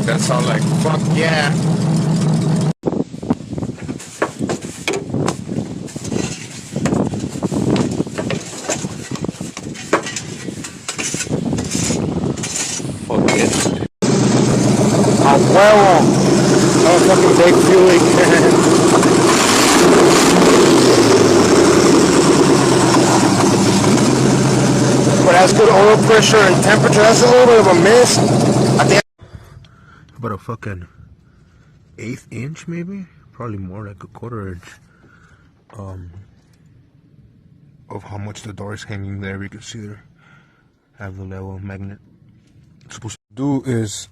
That's all like, fuck yeah. Fuck it. A huevo. Oh, fucking big fueling. But that's good oil pressure and temperature. That's a little bit of a miss. I think about a fucking 1/8 inch, maybe, probably more, like a 1/4 inch of how much the door is hanging there. You can see there have the level magnet. What's supposed to do is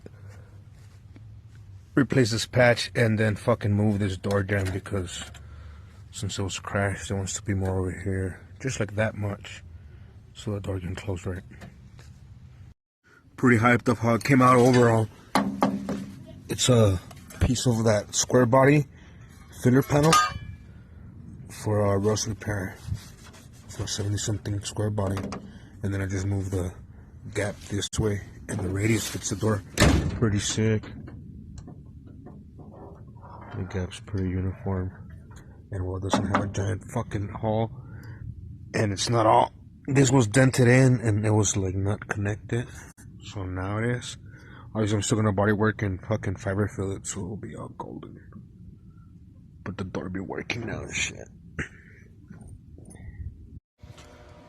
replace this patch and then fucking move this door down, because since it was crashed, it wants to be more over here, just like that much, so the door can close right. Pretty hyped up how it came out overall. It's a piece of that square body filler panel for rust repair for 70-something square body, and then I just moved the gap this way, and the radius fits the door pretty sick. The gap's pretty uniform, and well, it doesn't have a giant fucking hole, and it's not all. This was dented in, and it was like not connected, so now it is. Obviously, I'm still gonna body work and fucking fiber fill it, so it'll be all golden. But the door be working now and shit.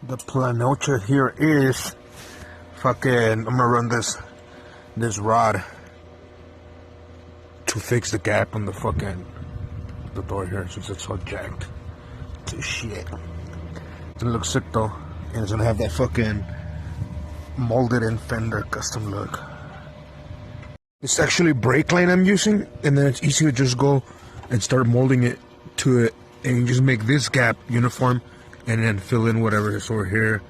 The planocha here is fucking. I'm gonna run this rod to fix the gap on the door here, since it's all jacked to shit. It's gonna look sick though, and it's gonna have that fucking molded in fender custom look. It's actually brake line I'm using, and then it's easy to just go and start molding it to it, and you just make this gap uniform, and then fill in whatever is over here.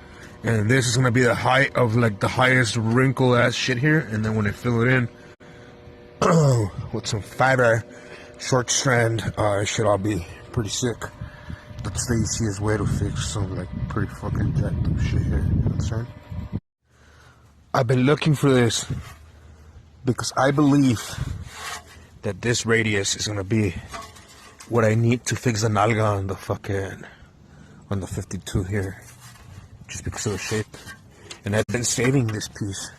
And this is gonna be the height of like the highest wrinkle ass shit here, and then when I fill it in with some fiber, short strand, it should all be pretty sick. That's the easiest way to fix some like pretty fucking jacked up shit here. You know what I'm saying? I've been looking for this because I believe that this radius is gonna be what I need to fix the nalga on the 52 here, just because of the shape. And I've been saving this piece.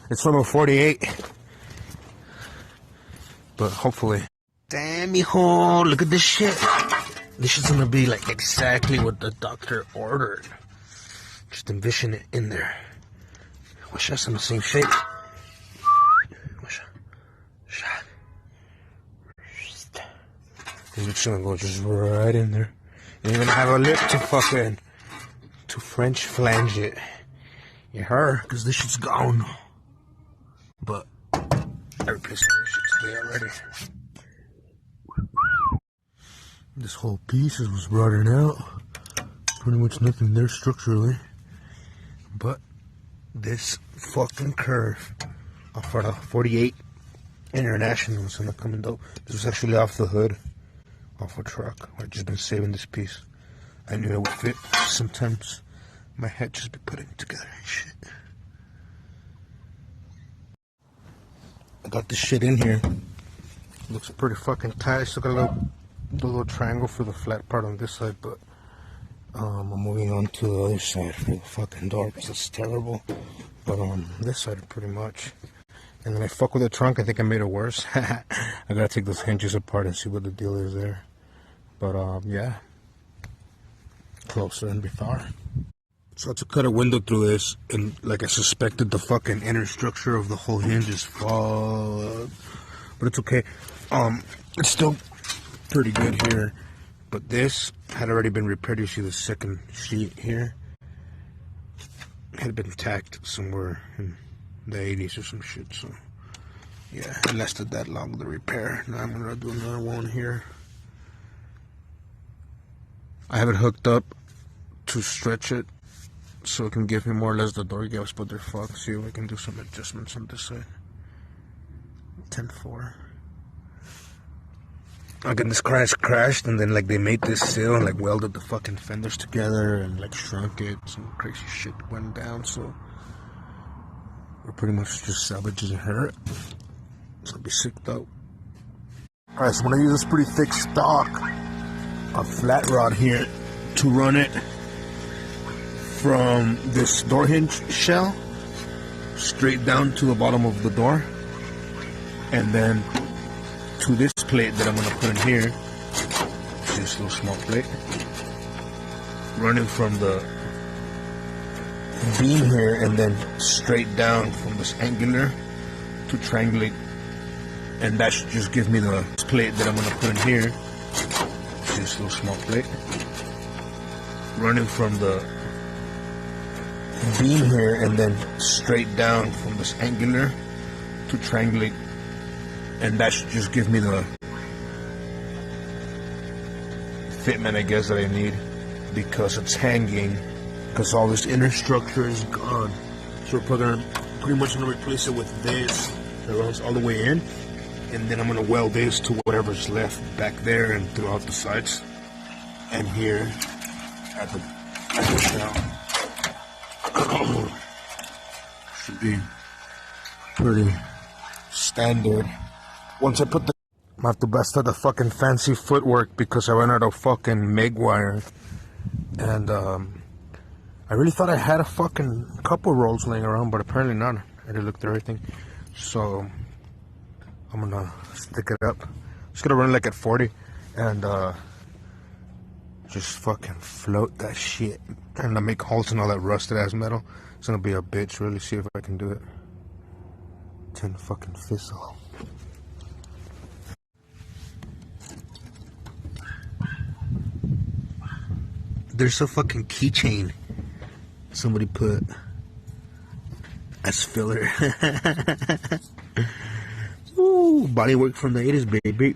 It's from a 48, but hopefully. Damn, mijo, look at this shit. This shit's gonna be like exactly what the doctor ordered. Just envision it in there. Wish that's in the same shape. It's just gonna go just right in there. And you're gonna have a lip to French flange it. You heard? Because this shit's gone. But I replaced all this shit today already. This whole piece was rotting out. Pretty much nothing there structurally. But this fucking curve off of the 48 International is gonna come in dope. This was actually off the hood, off a truck. I've just been saving this piece. I knew it would fit. Sometimes my head just be putting it together and shit. I got this shit in here. Looks pretty fucking tight. Still got the little triangle for the flat part on this side, but I'm moving on to the other side for the fucking door because it's terrible. But this side pretty much. And then I fuck with the trunk. I think I made it worse. I gotta take those hinges apart and see what the deal is there. But yeah, closer than before. So I had to cut a window through this, and like I suspected, the fucking inner structure of the whole hinge is fucked. But it's okay. It's still pretty good here. But this had already been repaired. You see the second sheet here had been tacked somewhere in the 80s or some shit. So yeah, it lasted that long, the repair. Now I'm gonna do another one here. I have it hooked up to stretch it so it can give me more or less the door gaps, but they're fucked. See if I can do some adjustments on this side. 10-4. Again, this crashed, and then like they made this seal and like welded the fucking fenders together and like shrunk it. Some crazy shit went down, so we're pretty much just salvaging her. It's gonna be sick though. Alright, so I'm gonna use this pretty thick stock, a flat rod here, to run it from this door hinge shell straight down to the bottom of the door, and then to this plate that I'm gonna put in here. This little small plate, running from the beam here and then straight down from this angular to triangulate, and that should just give me the plate that I'm gonna put in here. This little small plate, running from the beam here and then straight down from this angular to triangulate, and that should just give me the fitment, I guess, that I need, because it's hanging, because all this inner structure is gone. So we're pretty much gonna replace it with this that runs all the way in, and then I'm gonna weld this to whatever's left back there and throughout the sides and here at the shell. Should be pretty standard. Once I put the, I have to bust out the fucking fancy footwork because I ran out of fucking MIG wire, and I really thought I had a fucking couple rolls laying around, but apparently not. I did look through everything, so I'm gonna stick it up. Just gonna run it like at 40 and just fucking float that shit, trying to make holes in all that rusted ass metal. It's gonna be a bitch. Really see if I can do it. 10 fucking fizzle. There's a fucking keychain somebody put as filler. Ooh, body work from the 80s, baby.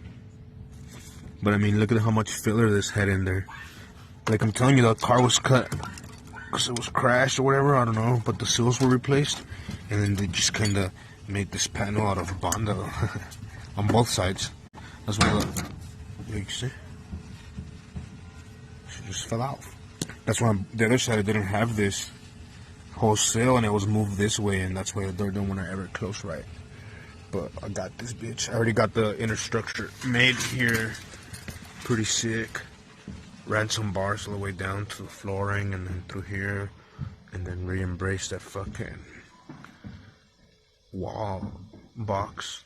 But I mean, look at how much filler this had in there. Like I'm telling you, the car was cut because it was crashed or whatever, I don't know, but the seals were replaced, and then they just kind of made this panel out of Bondo on both sides. That's why you see, she just fell off. That's why the other side didn't have this whole seal, and it was moved this way, and that's why the door don't want to ever close right. But I got this bitch. I already got the inner structure made here, pretty sick. Ran some bars all the way down to the flooring and then through here, and then re-embraced that fucking wall box.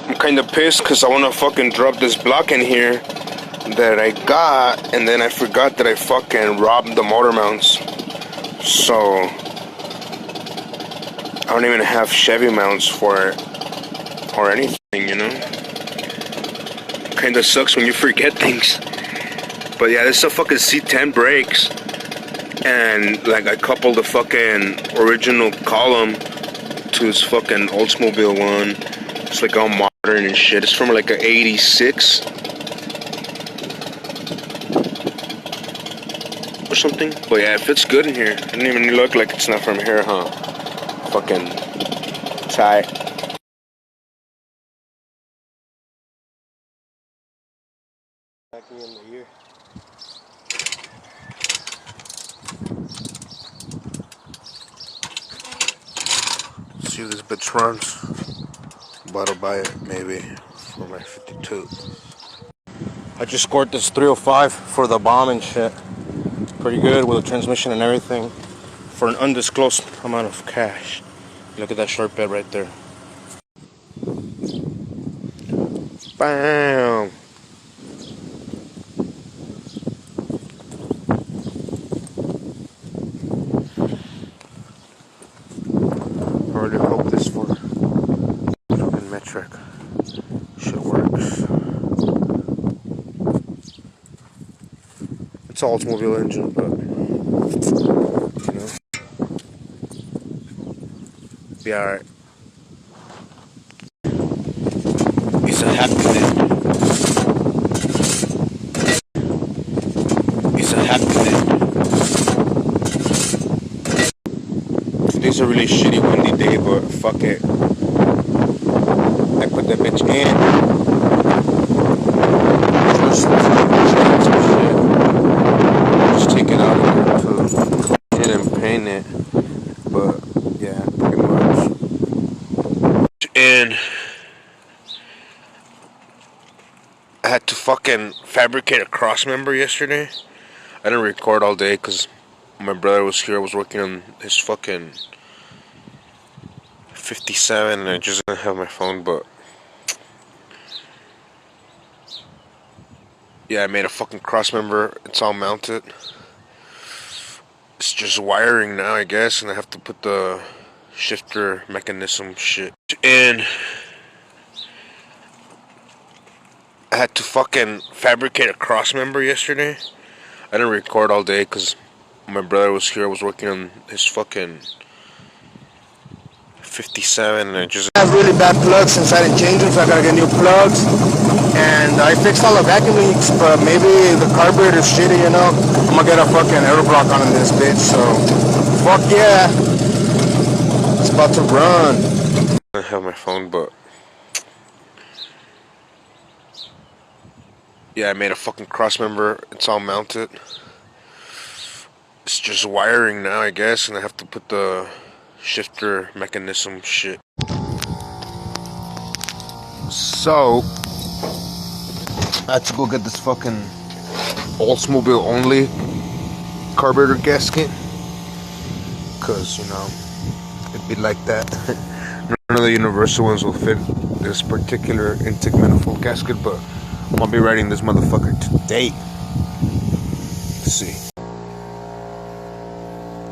I'm kind of pissed because I want to fucking drop this block in here that I got, and then I forgot that I fucking robbed the motor mounts. So I don't even have Chevy mounts for it or anything, you know? Kinda sucks when you forget things. But yeah, this is a fucking C10 brakes, and like I coupled the fucking original column to this fucking Oldsmobile one. It's like all modern and shit. It's from like a 86 or something. But yeah, it fits good in here. It doesn't even look like it's not from here, huh? Fucking tight. Back in the year. See if this bitch runs. But I'll buy it maybe for my 52. I just scored this 305 for the bomb and shit. Pretty good with the transmission and everything for an undisclosed amount of cash. Look at that short bed right there. Bam! I really hope this for fucking metric shit works. It's an Oldsmobile engine, but you know, be alright. It's a happy day. It's a happy day. Today's a really shitty windy day, but fuck it. I put that bitch in. Just take it out of here to clean it and paint it. But yeah, pretty much. And I had to fucking fabricate a cross member yesterday. I didn't record all day because my brother was here. I was working on his fucking 57 and I just didn't have my phone, but yeah, I made a fucking cross member. It's all mounted. It's just wiring now, I guess, and I have to put the shifter mechanism shit in. I had to fucking fabricate a cross member yesterday. I didn't record all day because my brother was here. I was working on his fucking 57 and I just have really bad plugs inside and change them, so I gotta get new plugs. And I fixed all the vacuum leaks, but maybe the carburetor's shitty, you know. I'm gonna get a fucking air block on in this bitch, so fuck yeah. It's about to run. I have my phone, but yeah, I made a fucking cross member. It's all mounted. It's just wiring now, I guess, and I have to put the shifter mechanism shit. So I had to go get this fucking Oldsmobile only carburetor gasket, cause you know it'd be like that. None of the universal ones will fit this particular intake manifold gasket, but I'm gonna be riding this motherfucker today. Let's see.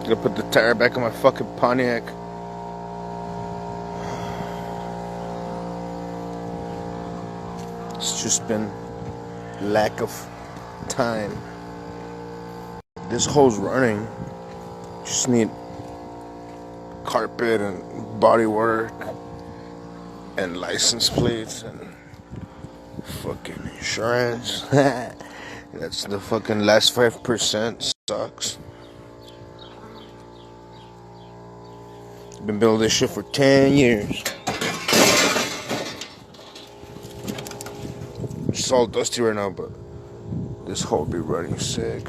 Gonna put the tire back on my fucking Pontiac. It's just been lack of time. This hole's running. Just need carpet and body work and license plates and fucking insurance. That's the fucking last 5%. Sucks. Been building this shit for 10 years. It's all dusty right now, but this hole be running sick.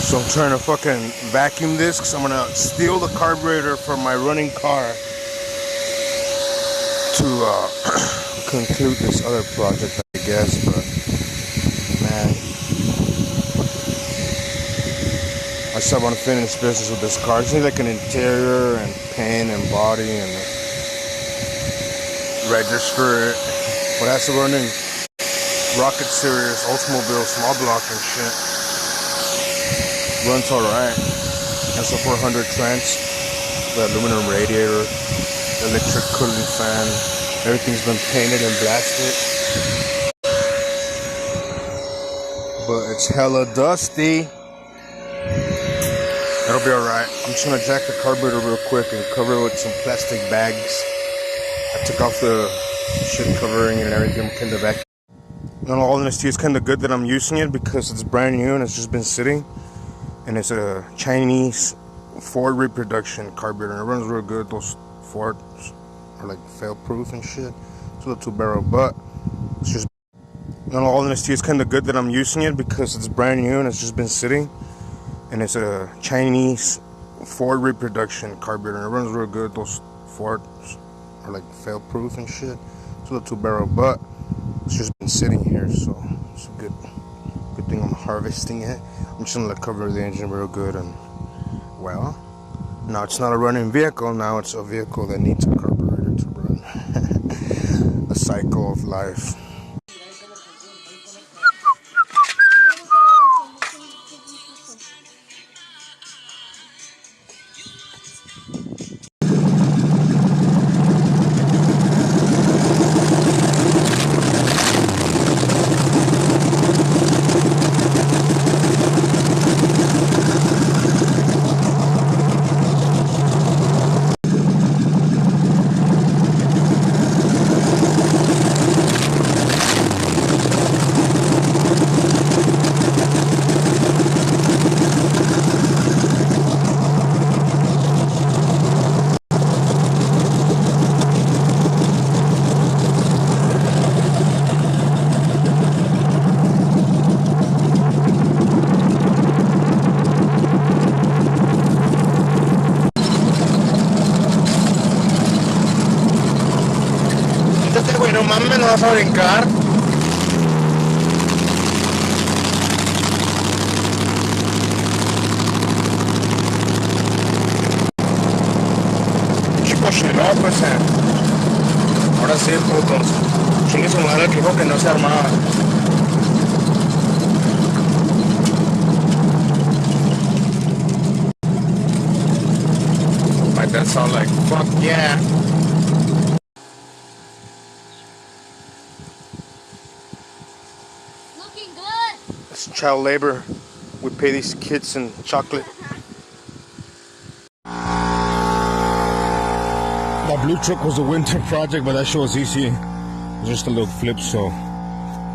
So I'm trying to fucking vacuum this because I'm gonna steal the carburetor from my running car to conclude this other project, I guess. But man, I still want to finish business with this car. I just need like an interior and paint and body and register it. But that's running Rocket Series Oldsmobile small block and shit. Runs alright. Has a 400 trans, the aluminum radiator, electric cooling fan. Everything's been painted and blasted. But it's hella dusty. It'll be alright. I'm just gonna jack the carburetor real quick and cover it with some plastic bags. I took off the shit covering and everything, kind of back. In all honesty, it's kind of good that I'm using it because it's brand new and it's just been sitting. And it's a Chinese Ford reproduction carburetor. It runs real good. Those Fords are like fail-proof and shit. It's a little two-barrel, but it's just. In all honesty, it's kind of good that I'm using it because it's brand new and it's just been sitting. And it's a Chinese Ford reproduction carburetor. It runs real good. Those Fords are like fail-proof and shit. It's a little two-barrel, but it's just been sitting here, so it's a good thing I'm harvesting it. I'm just gonna cover the engine real good, and well, now it's not a running vehicle. Now it's a vehicle that needs a carburetor to run. A cycle of life. mames, no vas a brincar. No, pues ahora sí, putos. Chingue su madre, que dijo que no se armaba. My dad sound like, fuck yeah. Looking good. It's child labor. We pay these kids in chocolate. That blue truck was a winter project, but that shit was easy. Just a little flip, so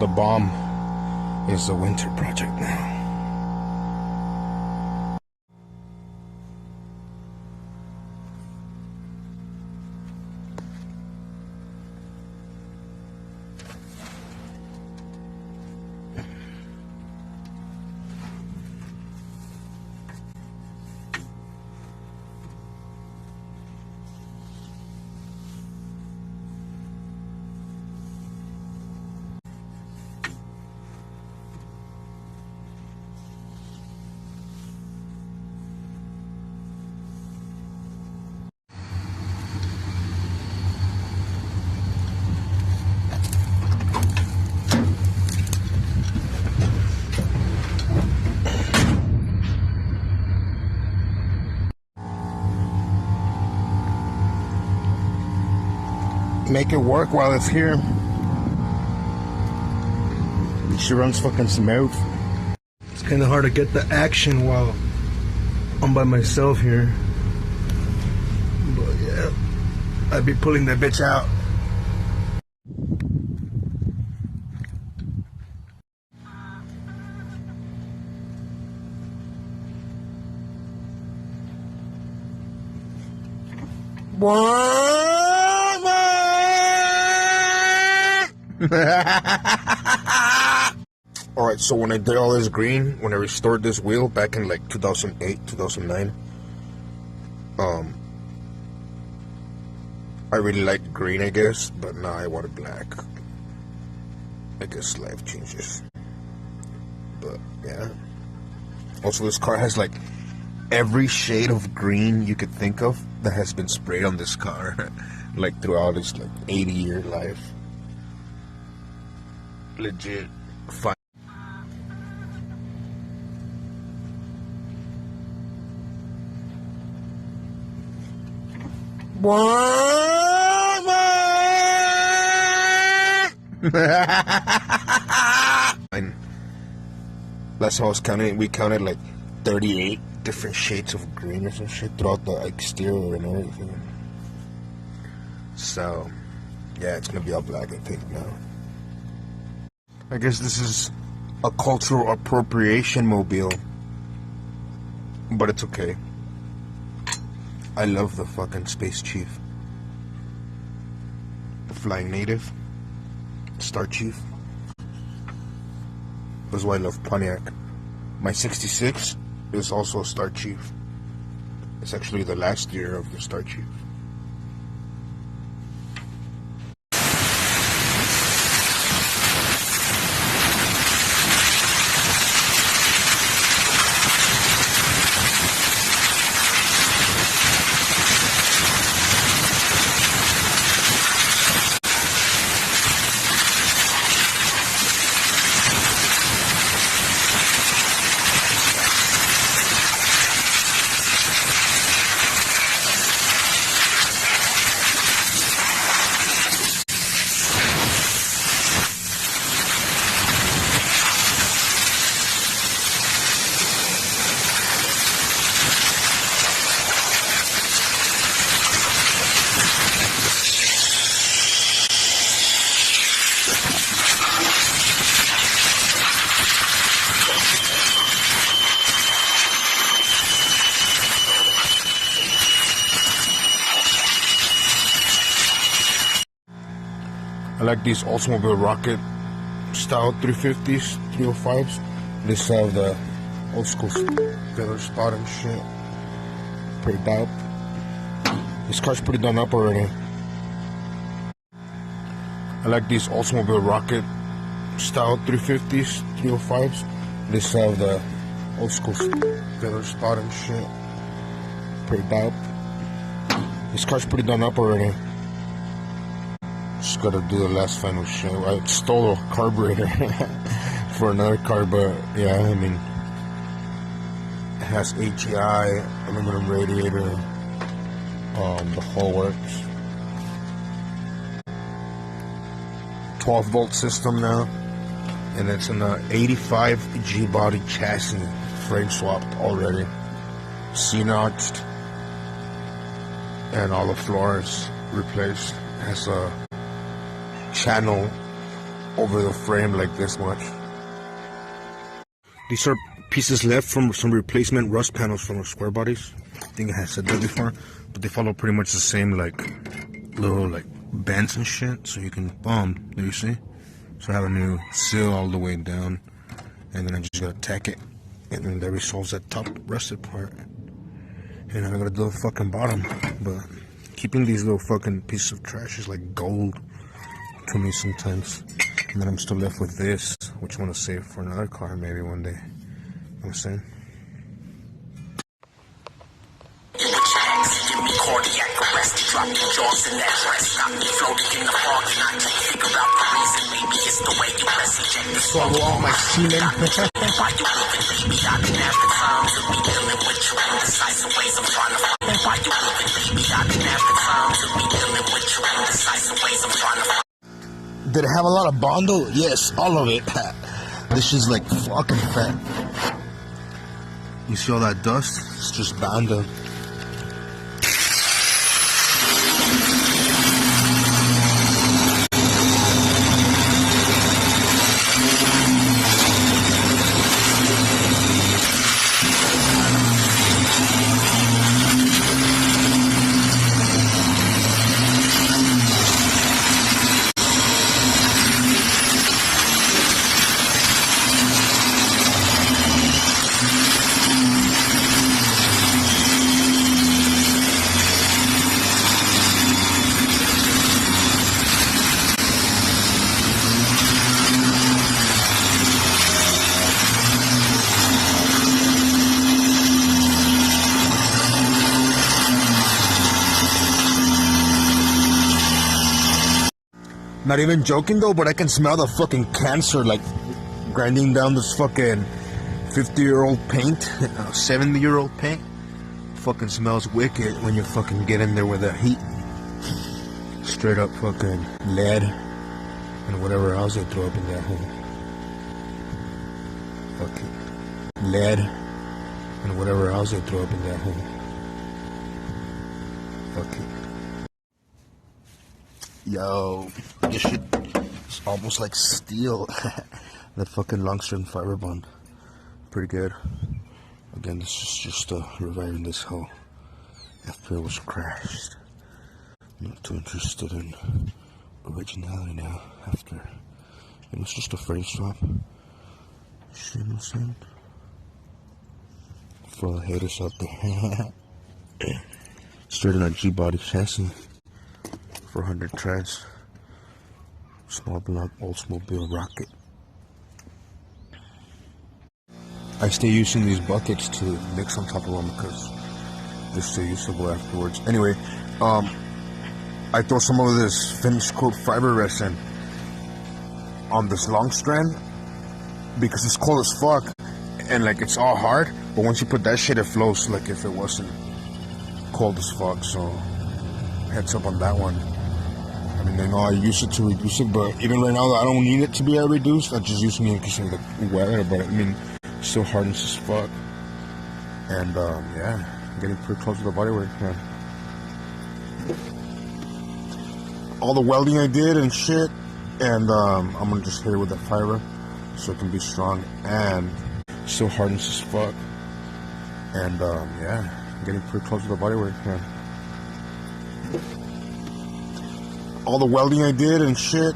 the bomb is a winter project now. Make it work while it's here. She runs fucking smooth. It's kind of hard to get the action while I'm by myself here. But yeah, I'd be pulling that bitch out. Alright, so when I did all this green, when I restored this wheel back in like 2008, 2009, I really liked green, I guess, but now I wanted black. I guess life changes. But yeah. Also, this car has like every shade of green you could think of that has been sprayed on this car like throughout its like 80-year life. Legit fun. Last time I was counting, we counted like 38 different shades of green or some shit throughout the exterior and everything. So, yeah, it's gonna be all black, I think, now. I guess this is a cultural appropriation mobile. But it's okay. I love the fucking Space Chief. The Flying Native. Star Chief. That's why I love Pontiac. My 66 is also a Star Chief. It's actually the last year of the Star Chief. I like these Oldsmobile Rocket style 350s, 305s. They still have the old school feather spot and shit. Pretty dope. This car's pretty done up already. I like these Oldsmobile Rocket style 350s, 305s. They still have the old school feather spot and shit. Pretty dope. This car's pretty done up already. Just gotta do the last final shit. I stole a carburetor for another car, but yeah, I mean, it has HEI, aluminum radiator, the whole works. 12-volt system now, and it's in a 85 G body chassis, frame swapped already, C-notched, and all the floors replaced. It has a channel over the frame like this much. These are pieces left from some replacement rust panels from the square bodies. I think I had said that before, but they follow pretty much the same like little like bends and shit, so you can there you see. So I have a new seal all the way down, and then I just gotta tack it, and then that resolves that top rusted part. And I'm gonna do the fucking bottom, but keeping these little fucking pieces of trash is like gold to me sometimes. And then I'm still left with this, which I want to save for another car maybe one day. You know what I'm saying? Give me cardiac arrest, drop your jaws in that dress, stop me floating in the fog, and I can't figure out the reason. Maybe it's the way you press eject the Swallow all my semen. Why you living, baby? I didn't have the time to be dealing with you indecisive ways. I'm trying to find. Why you living, baby? I didn't have the time to be dealing with you indecisive ways. I'm trying to find. Did it have a lot of Bondo? Yes, all of it. This is like fucking fat. You see all that dust? It's just Bondo. Not even joking though, but I can smell the fucking cancer like grinding down this fucking 50-year-old paint, 70-year-old paint. Fucking smells wicked when you fucking get in there with that heat. Straight up fucking lead and whatever else they throw up in that hole. Fucking lead and whatever else they throw up in that hole. Fucking. Yo, this shit is almost like steel. That fucking long strand fiber bond. Pretty good. Again, this is just reviving this hole after it was crashed. I'm not too interested in originality now after it was just a frame swap. Shit, you know what I'm saying? For all the haters out there. Straight in a G-body chassis. 400 treads, small block Oldsmobile Rocket. I stay using these buckets to mix on top of them because they're still usable afterwards. Anyway, I throw some of this finished coat fiber resin on this long strand because it's cold as fuck and like it's all hard, but once you put that shit it flows like if it wasn't cold as fuck. So heads up on that one. I mean, I know I use it to reduce it, but even right now I don't need it to be reduced. I'm just using it because of the weather, but I mean, it still hardens as fuck. And yeah, I'm getting pretty close to the bodywork, man. All the welding I did and shit, and I'm gonna just hit it with that fiber so it can be strong and still hardens as fuck. And yeah, I'm getting pretty close to the bodywork, man. All the welding I did and shit,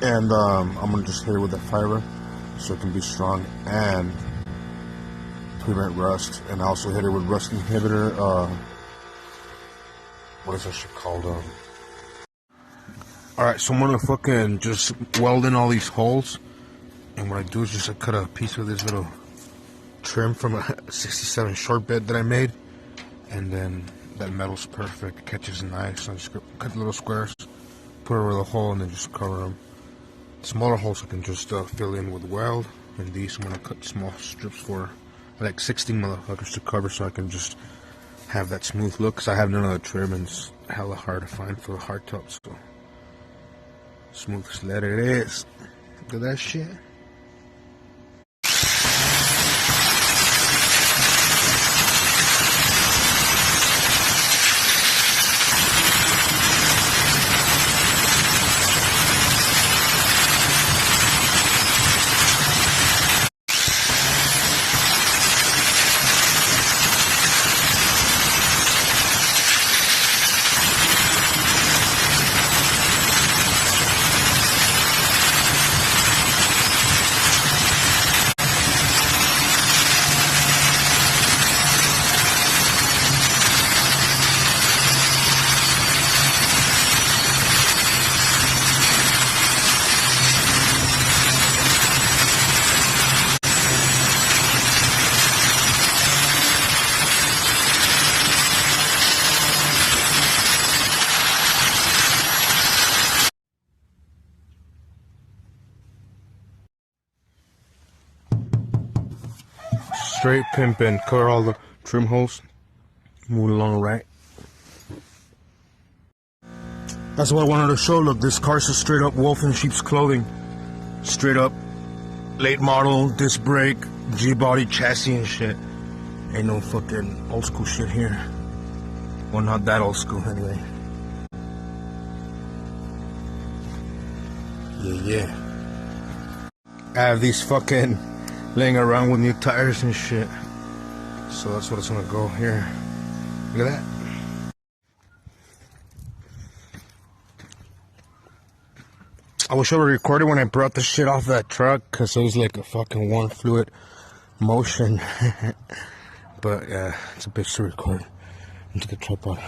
and I'm gonna just hit it with that fiber so it can be strong and prevent rust. And I also hit it with rust inhibitor. What is that shit called? Alright, so I'm gonna fucking just weld in all these holes. And what I do is just I cut a piece of this little trim from a 67 short bed that I made. And then that metal's perfect, catches nice. So I just cut little squares, put it over the hole, and then just cover them. Smaller holes I can just fill in with weld. And these I'm gonna cut small strips for like 16 motherfuckers to cover, so I can just have that smooth look. Cause I have none of the trim and it's hella hard to find for the hardtop. So smooth sled it is. Look at that shit. Straight pimpin', cover all the trim holes, move along right. That's what I wanted to show. Look, this car's a straight up wolf in sheep's clothing. Straight up late model, disc brake, G-body chassis and shit. Ain't no fucking old school shit here. Well, not that old school anyway. Yeah. I have these fucking laying around with new tires and shit. So that's what it's gonna go here. Look at that. I wish I would record it when I brought the shit off that truck, cause it was like a fucking one fluid motion. But yeah, it's a bitch to record into the tripod.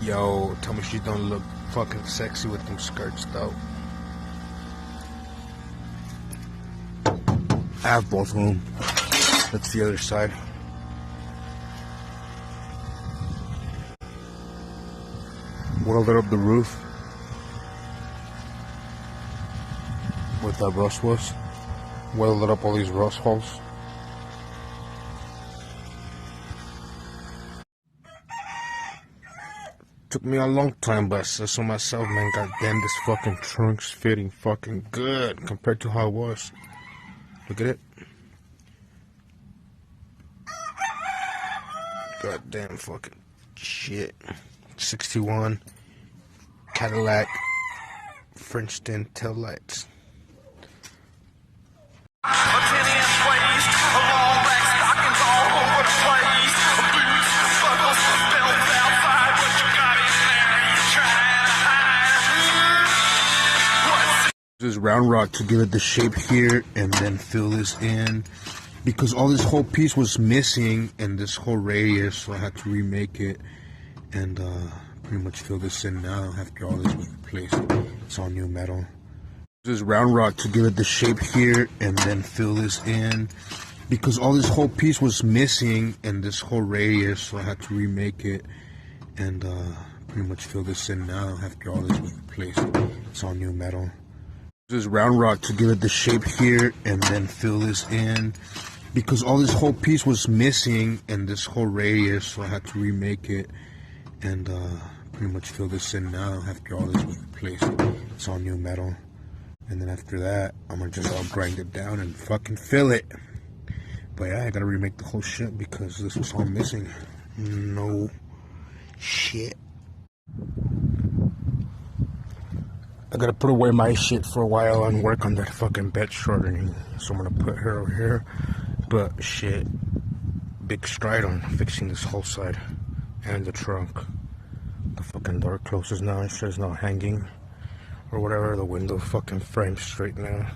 Yo, tell me she don't look fucking sexy with them skirts though. I have both of them. That's the other side. Welded up the roof with that rust was. Welded up all these rust holes. Took me a long time, but I said so myself, man. Goddamn, this fucking trunk's fitting fucking good compared to how it was. Look at it. Goddamn fucking shit. 61 Cadillac French tint tail lights. This round rod to give it the shape here, and then fill this in because all this whole piece was missing and this whole radius, so I had to remake it and pretty much fill this in now after all this was replaced. It's all new metal. This round rod to give it the shape here, and then fill this in because all this whole piece was missing and this whole radius, so I had to remake it and pretty much fill this in now after all this was replaced. It's all new metal. This round rod to give it the shape here, and then fill this in because all this whole piece was missing and this whole radius, so I had to remake it and pretty much fill this in now after all this was replaced. It's all new metal. And then after that, I'm gonna just all grind it down and fucking fill it. But yeah, I gotta remake the whole shit because this was all missing. No shit. I gotta put away my shit for a while and work on that fucking bed shortening. So I'm gonna put her over here. But shit, big stride on fixing this whole side and the trunk. The fucking door closes now and shit is not hanging or whatever. The window fucking frames straight now.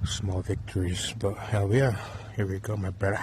Small victories, but hell yeah, here we go, my brother.